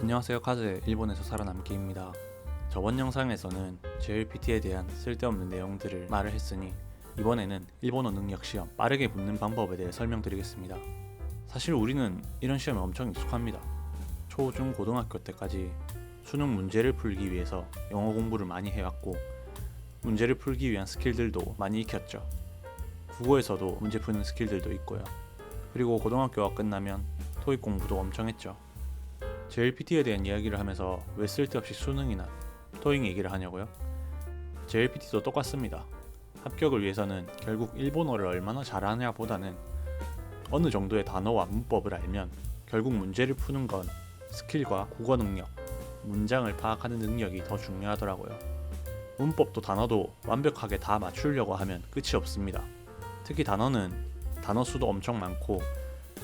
안녕하세요. 카즈의 일본에서 살아남기입니다. 저번 영상에서는 JLPT에 대한 쓸데없는 내용들을 말을 했으니 이번에는 일본어 능력 시험 빠르게 붙는 방법에 대해 설명드리겠습니다. 사실 우리는 이런 시험에 엄청 익숙합니다. 초, 중, 고등학교 때까지 수능 문제를 풀기 위해서 영어 공부를 많이 해왔고 문제를 풀기 위한 스킬들도 많이 익혔죠. 국어에서도 문제 푸는 스킬들도 있고요. 그리고 고등학교가 끝나면 토익 공부도 엄청 했죠. JLPT에 대한 이야기를 하면서 왜 쓸데없이 수능이나 토익 얘기를 하냐고요? JLPT도 똑같습니다. 합격을 위해서는 결국 일본어를 얼마나 잘하냐 보다는 어느 정도의 단어와 문법을 알면 결국 문제를 푸는 건 스킬과 국어 능력, 문장을 파악하는 능력이 더 중요하더라고요. 문법도 단어도 완벽하게 다 맞추려고 하면 끝이 없습니다. 특히 단어는 단어 수도 엄청 많고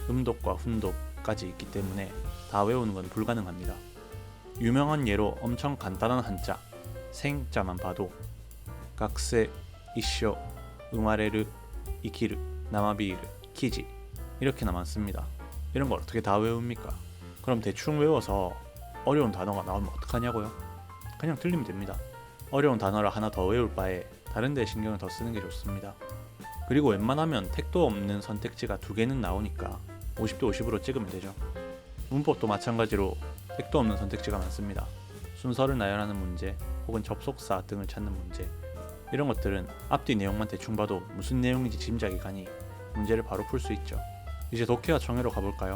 음독과 훈독까지 있기 때문에 다 외우는 건 불가능합니다. 유명한 예로 엄청 간단한 한자, 생자만 봐도 각세, 이쇼, 우마레르, 이키르, 나마비르, 키지 이렇게나 많습니다. 이런 걸 어떻게 다 외웁니까? 그럼 대충 외워서 어려운 단어가 나오면 어떡하냐고요? 그냥 틀리면 됩니다. 어려운 단어를 하나 더 외울 바에 다른 데 신경을 더 쓰는 게 좋습니다. 그리고 웬만하면 택도 없는 선택지가 2개는 나오니까 50대 50으로 찍으면 되죠. 문법도 마찬가지로 택도 없는 선택지가 많습니다. 순서를 나열하는 문제 혹은 접속사 등을 찾는 문제 이런 것들은 앞뒤 내용만 대충 봐도 무슨 내용인지 짐작이 가니 문제를 바로 풀 수 있죠. 이제 독해와 청해로 가볼까요?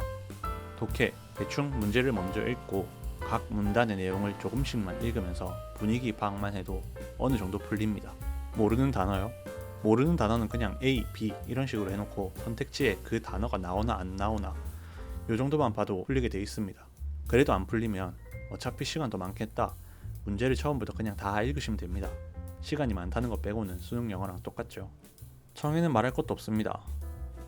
독해, 대충 문제를 먼저 읽고 각 문단의 내용을 조금씩만 읽으면서 분위기 파악만 해도 어느 정도 풀립니다. 모르는 단어요? 모르는 단어는 그냥 A, B 이런 식으로 해놓고 선택지에 그 단어가 나오나 안 나오나 요 정도만 봐도 풀리게 돼 있습니다. 그래도 안 풀리면 어차피 시간도 많겠다. 문제를 처음부터 그냥 다 읽으시면 됩니다. 시간이 많다는 것 빼고는 수능 영어랑 똑같죠. 청해는 말할 것도 없습니다.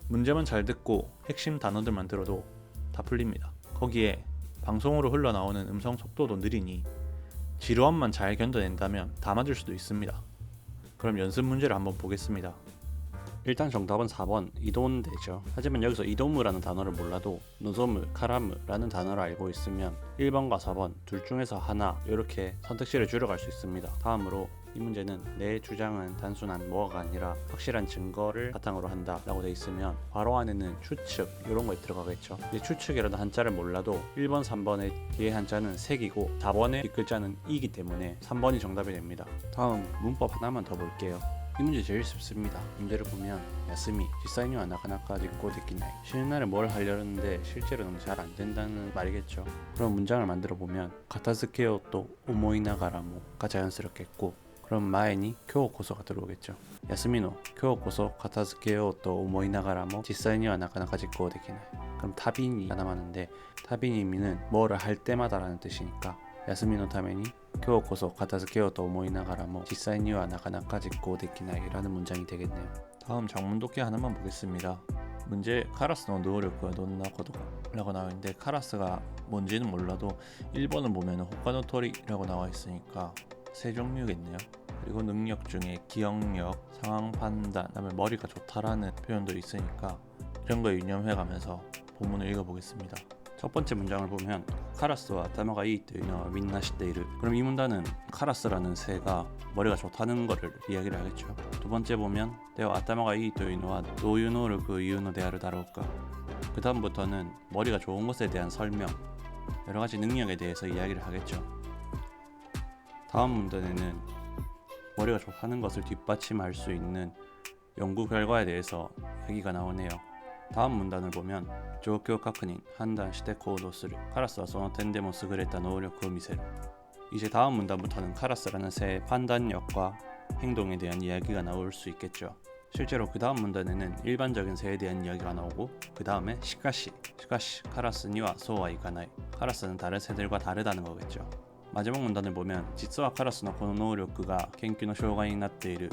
문제만 잘 듣고 핵심 단어들만 들어도 다 풀립니다. 거기에 방송으로 흘러나오는 음성 속도도 느리니 지루함만 잘 견뎌낸다면 다 맞을 수도 있습니다. 그럼 연습 문제를 한번 보겠습니다. 일단 정답은 4번 이도무되죠. 하지만 여기서 이도무라는 단어를 몰라도 노조무, 카라무라는 단어를 알고 있으면 1번과 4번 둘 중에서 하나 이렇게 선택지를 줄여갈 수 있습니다. 다음으로 이 문제는 내 주장은 단순한 뭐가 아니라 확실한 증거를 바탕으로 한다 라고 돼 있으면 괄호 안에는 추측 이런 거에 들어가겠죠. 추측이라는 한자를 몰라도 1번, 3번의 뒤에 한자는 색이고 4번의 뒷글자는 이기 때문에 3번이 정답이 됩니다. 다음 문법 하나만 더 볼게요. 이 문제 제일 쉽습니다. 문제를 보면 야스미, 지사이니 와 나카나카 뒷고 데키나이 쉬는 날에 뭘 하려는데 실제로는 잘 안 된다는 말이겠죠. 그럼 문장을 만들어 보면 가타스케요 또 오모이나가라모가 자연스럽겠고 그럼 마에니 쿄 고소가 들어오겠죠. 야스미노 쿄 고소 가타스케요 또 오모이나가라모 지사이니 와 나카나카 뒷고 데키나이 그럼 타비니가 남았는데 타비니미는 뭐를 할 때마다라는 뜻이니까 야스미노 타메니今日こそ片付けようと思いながらも実際にはなかなか実行できない라는 문장이 되겠네요. 다음 장문 독해 하나만 보겠습니다. 문제 카라스의 노력과 돈나 거도라고 나와 있는데 카라스가 뭔지는 몰라도 1번을 보면 호카노토리라고 나와 있으니까 세 종류겠네요. 그리고 능력 중에 기억력, 상황 판단, 그다음에 머리가 좋다라는 표현도 있으니까 이런 거에 유념해가면서 본문을 읽어보겠습니다. 첫 번째 문장을 보면 카라스와 아타마가 이というのは 민나 시테이르 그럼 이 문단은 카라스라는 새가 머리가 좋다는 거를 이야기를 하겠죠. 두 번째 보면 대와 아타마가 이というのはどういう能力を言うのであるだろうか그 다음부터는 머리가 좋은 것에 대한 설명 여러 가지 능력에 대해서 이야기를 하겠죠. 다음 문단에는 머리가 좋다는 것을 뒷받침할 수 있는 연구 결과에 대해서 이야기가 나오네요. 다음 문단을 보면 状況確認判断して行動するカラスはその点でも優れた能力を見せる 이제 다음 문단부터는 카라스라는 새의 판단력과 행동에 대한 이야기가 나올 수 있겠죠. 실제로 그 다음 문단에는 일반적인 새에 대한 이야기가 나오고 그 다음에 시카시 카라스니와 소와 이가나이 카라스는 다른 새들과 다르다는 거겠죠. 마지막 문단을 보면 実はカラスのこの能力が研究の障害になっている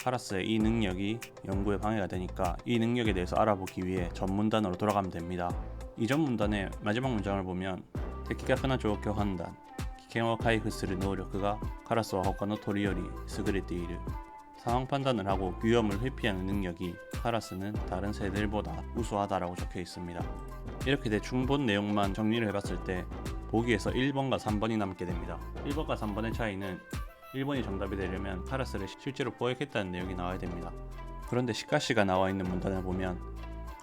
카라스의 이 능력이 연구에 방해가 되니까 이 능력에 대해서 알아보기 위해 전문단으로 돌아가면 됩니다. 이전 문단의 마지막 문장을 보면的確な状況判断危険を回避する能力がカラスは他の鳥より優れている 상황 판단을 하고 위험을 회피하는 능력이 카라스는 다른 세대들보다 우수하다라고 적혀 있습니다. 이렇게 대충 본 내용만 정리를 해봤을 때 보기에서 1번과 3번이 남게 됩니다. 1번과 3번의 차이는 1번이 정답이 되려면 카라스를 실제로 포획했다는 내용이 나와야 됩니다. 그런데 시카시가 나와 있는 문단을 보면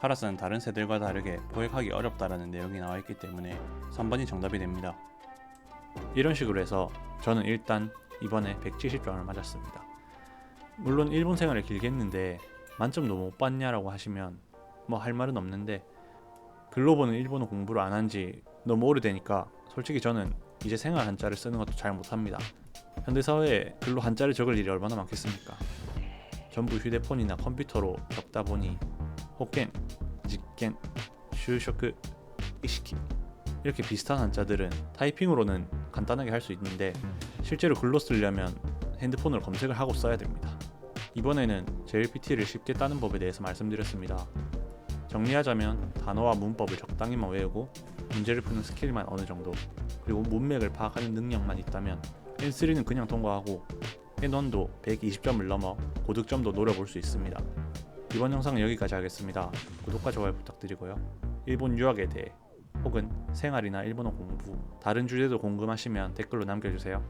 카라스는 다른 새들과 다르게 포획하기 어렵다라는 내용이 나와 있기 때문에 3번이 정답이 됩니다. 이런 식으로 해서 저는 일단 이번에 170점을 맞았습니다. 물론 일본 생활을 길게 했는데 만점도 못 받냐라고 하시면 뭐 할 말은 없는데, 글로벌은 일본어 공부를 안 한 지 너무 오래되니까 솔직히 저는 이제 생활 한자를 쓰는 것도 잘 못합니다. 현대사회에 글로 한자를 적을 일이 얼마나 많겠습니까? 전부 휴대폰이나 컴퓨터로 적다 보니 호켄, 직겐, 슈쇼크, 이시키 이렇게 비슷한 한자들은 타이핑으로는 간단하게 할 수 있는데 실제로 글로 쓰려면 핸드폰으로 검색을 하고 써야 됩니다. 이번에는 JLPT를 쉽게 따는 법에 대해서 말씀드렸습니다. 정리하자면 단어와 문법을 적당히만 외우고 문제를 푸는 스킬만 어느 정도, 그리고 문맥을 파악하는 능력만 있다면 N3는 그냥 통과하고 N1도 120점을 넘어 고득점도 노려볼 수 있습니다. 이번 영상은 여기까지 하겠습니다. 구독과 좋아요 부탁드리고요. 일본 유학에 대해 혹은 생활이나 일본어 공부, 다른 주제도 궁금하시면 댓글로 남겨주세요.